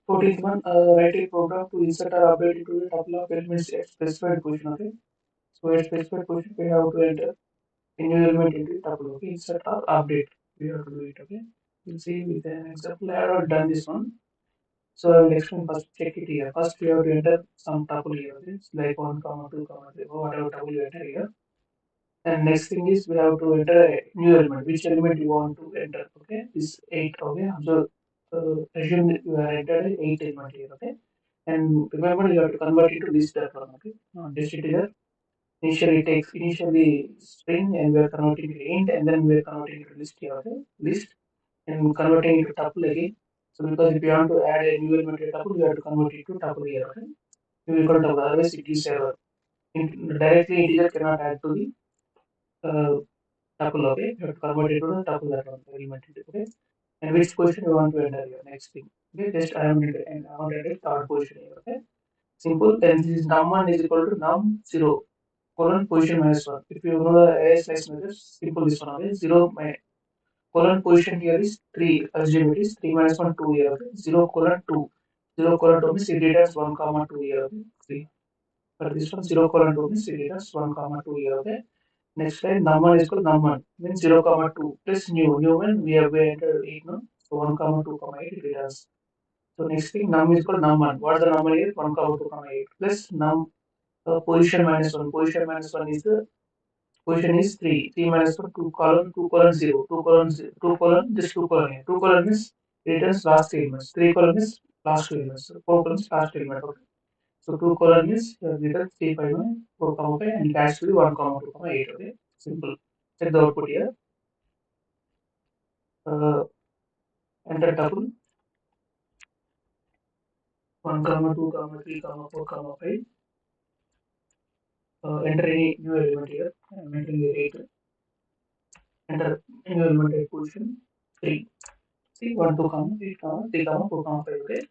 14th one, write a program to insert or update into the tuple of elements at specified position. Okay. So at specified position, we have to enter a new element into the tuple. Okay. Insert or update. We have to do it. Okay. We'll see with an example. I have not done this one. So I will explain first. Check it here. First, we have to enter some tuple here. Okay. It's like 1, comma 2, comma 3, or whatever tuple you enter here. And next thing is we have to enter a new element. Which element you want to enter? Okay. This 8. Okay. So assume that you have entered a 8 element here. Okay. And remember, you have to convert it to list that one. Okay. List integer. Initially it takes initially string, and we are converting it to int, and then we are converting it to list here. Okay. List, and converting it to tuple again. So because if you want to add a new element to a tuple, you have to convert it to tuple here. Okay. You equal to tuple. Otherwise it gives error. Directly integer cannot add to the tuple. Okay. You have to convert it to the tuple that one element. Okay. And which position you want to enter here. Next thing. Okay. Just I am and I want to enter third position here. Okay. Simple. Then this is num1 is equal to num0 colon position minus 1. If you know the array slice method, simple this one. Okay. 0 my colon position here is 3. Assume it is 3 minus 1, 2 here. Okay. 0 colon 2. 0 colon 2 means it returns 1 comma 2 here. Okay. 3. But this one 0 colon 2 means it returns 1 comma 2 here. Okay. Next line num1 is equal to num1 means 0 comma 2 plus new. New one we have entered 8 no. So 1 comma 2 comma 8 it returns. So next thing num is equal to num1. What is the number here? 1 comma 2 comma 8 plus num position minus 1. Position minus 1 is the position is 3. 3 minus 1, 2 colon 2 colon 0. 2 colon 0. 2 colon just 2 colon here. 2 colon is returns last elements. 3 colon is last two elements. So 4 colon is last element. Okay. So 2 colon is returns 3 5 1 4 comma 5 and cash to 1 comma 2 comma 8. Okay. Simple. Check the output here. Enter tuple 1 comma 2 comma 3 comma 4 comma 5. Enter any new element here. I'm entering the 8. Enter new element at position 3. See 1 2 comma 3 comma 3 comma 4 comma 5. Okay.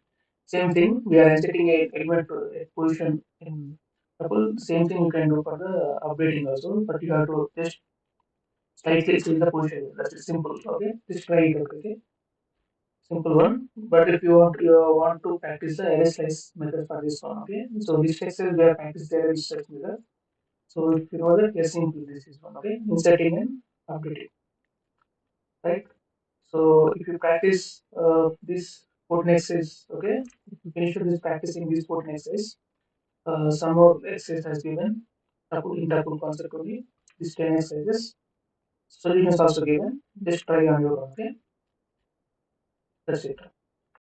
Same thing. We are inserting a element to a position in tuple. Same thing you can do for the updating also, but you have to just slightly change the position. That's simple. Okay. Just try it. Okay. Simple one. But if you want to practice the array slice method for this one. Okay. So this exercise we are practicing the array slice method. So if you know that, yes, simple this is one. Okay. Inserting and updating. Right. So if you practice this 14 exercise, okay, if you finish this practicing this 14 exercise, some more exercise has given tuple in tuple concept only. This 10 exercises. Solution is also given. Just try on your own. Okay, that's it.